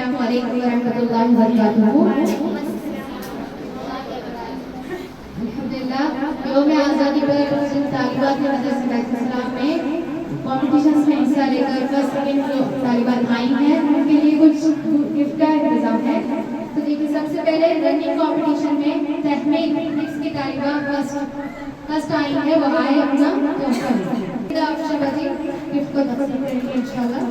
अस्सलामुअलैकुम वरहमतुल्लाहि वबरकातुहू। अल्हम्दुलिल्लाह, यौम आज़ादी पर जिन तालिबात ने मदरसा बैतुल सलाम में कॉम्पिटिशन्स में हिस्सा लेकर फर्स्ट सेकंड जो तालिबात आई हैं उनके लिए कुछ गिफ्ट का इंतजाम है। तो देखिए, सबसे पहले रनिंग कॉम्पिटिशन में तहमीद हिफ्ज़ की तालिबा फर्स्ट आई है, वो आए अपना तोहफा लेकर। आप शबाजी गिफ्ट को तकसीम करेंगे इंशाल्लाह।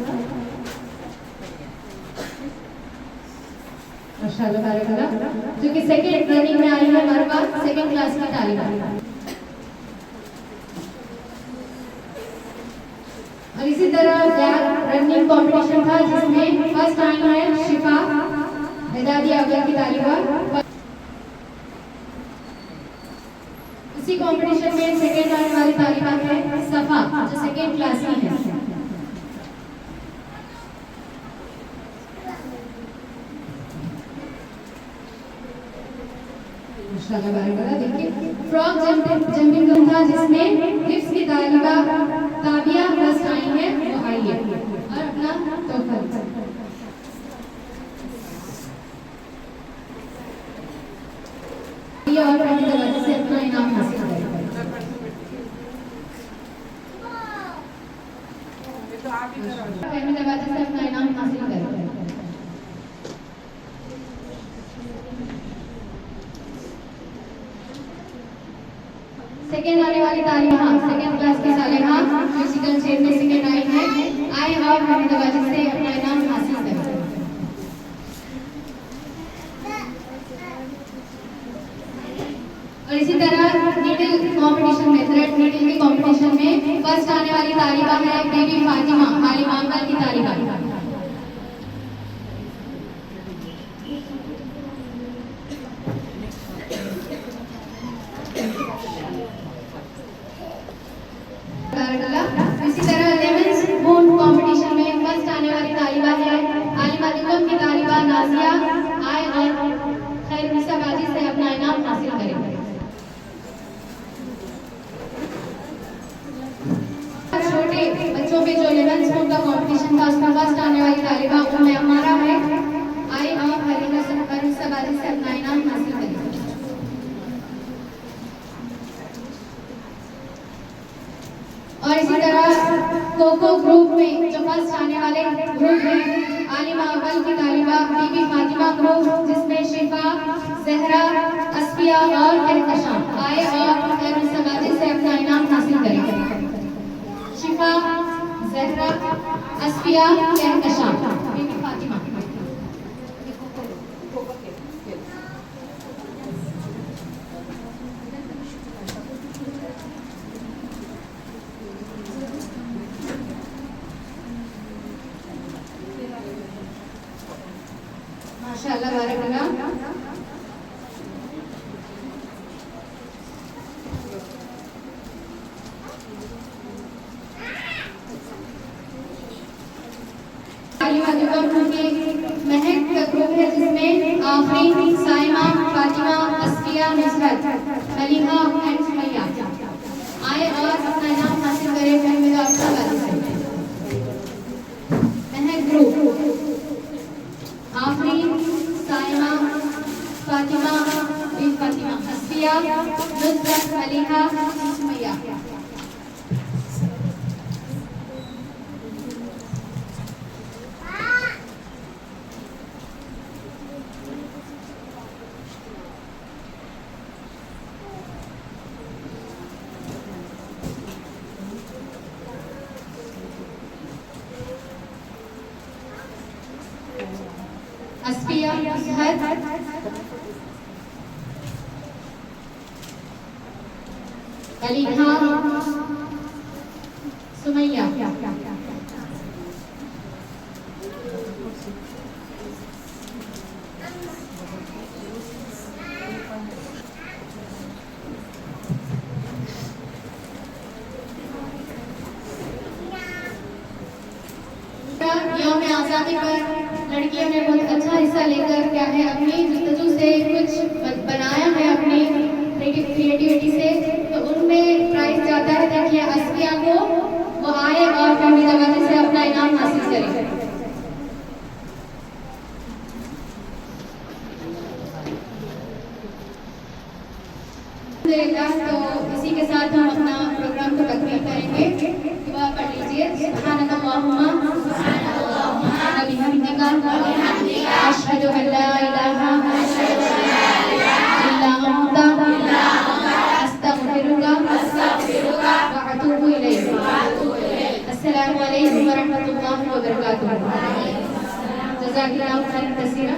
माशाअल्लाह बारकाल्लाह। जो कि सेकंड रनिंग में आई है मरवा, सेकंड क्लास की तालिबा। और इसी तरह फ्लैग रनिंग कंपटीशन था जिसमें फर्स्ट आई है शिफा एदादी अव्वल की तालिबा। इसी कंपटीशन में सेकंड आने वाली तालिबा है सफा, जो सेकंड क्लास की है। माशाअल्लाह बारकाल्लाह। देखिए, फ्रॉक जंपिंग था जिसमें हिफ्ज़ की तालिबा ताबिया फर्स्ट आई है, वो आई है और अपना तोहफा। ये और अहमदाबाद से अपना इनाम हासिल करेगा। अहमदाबाद से अपना इनाम हासिल करेगा। सेकेंड आने वाली तालिबा सेकेंड क्लास की सालेहा म्यूजिकल चेयर में सेकेंड आई है, आए और अहमदाबाद से अपना इनाम हासिल करें। और इसी तरह नीडल कंपटीशन में थ्रेड नीडल के कंपटीशन में फर्स्ट आने वाली तालिबा है बीबी फातिमा हालिमांगल की तालिबा। इसी तरह लेमन स्पून कंपटीशन में फर्स्ट आने वाली तालिबा है आलिमा दिगम की तालिबा नाजिया, आए और खैर बाजी से अपना इनाम हासिल करें। छोटे बच्चों में जो लेमन स्पून का कंपटीशन था उसमें फर्स्ट आने वाली तालिबा उम्मे अमारा है, आए और खैर बाजी से अपना इनाम हासिल करें। और इसी तरह कोको ग्रुप में जो फर्स्ट आने वाले ग्रुप हैं आलिमा अव्वल की तालिबा बीबी फातिमा ग्रुप, जिसमें शिफा, जहरा, अस्फिया और कहकशां आए और खैर से अपना इनाम हासिल करेंगे। शिफा, जहरा, अस्फिया, कहकशां, बीबी फातिमा। माशाअल्लाह बारकाल्लाह। आलिमा दिगम के महक का ग्रुप है जिसमें आफरीन, साइमा, फातिमा, अस्फिया, नुसरत, मलिहा एंड सुमैया आए और अपना इनाम हासिल करें। महक ग्रुप आफरीन, साइमा, फातिमा, बिन फातिमा, अस्फिया, नुसरत, मलिहा, सुमैया। अस्फिया, नुसरत, मलिहा, सुमैया। यौम आज़ादी पर लड़कियों ने बहुत अच्छा हिस्सा लेकर क्या है अपनी जुस्तजू से कुछ बनाया है अपनी क्रिएटिविटी से, तो उनमें प्राइज जाता है ताकि अस्फिया को वो आए और फैमिली से अपना इनाम हासिल करें। अल्हम्दुलिल्लाह, तो इसी के साथ हम अपना प्रोग्राम को तकमील करेंगे। दुआ पढ़ लीजिए। सुब्हानकल्लाहुम्मा व बिहम्दिका अशहदु अन ला इलाहा इल्ला अंता अस्तगफिरुका व अतूबु इलैक। अस्सलामु अलैकुम व रहमतुल्लाहि व बरकातुहू। जज़ाकल्लाहु खैरन कसीरा।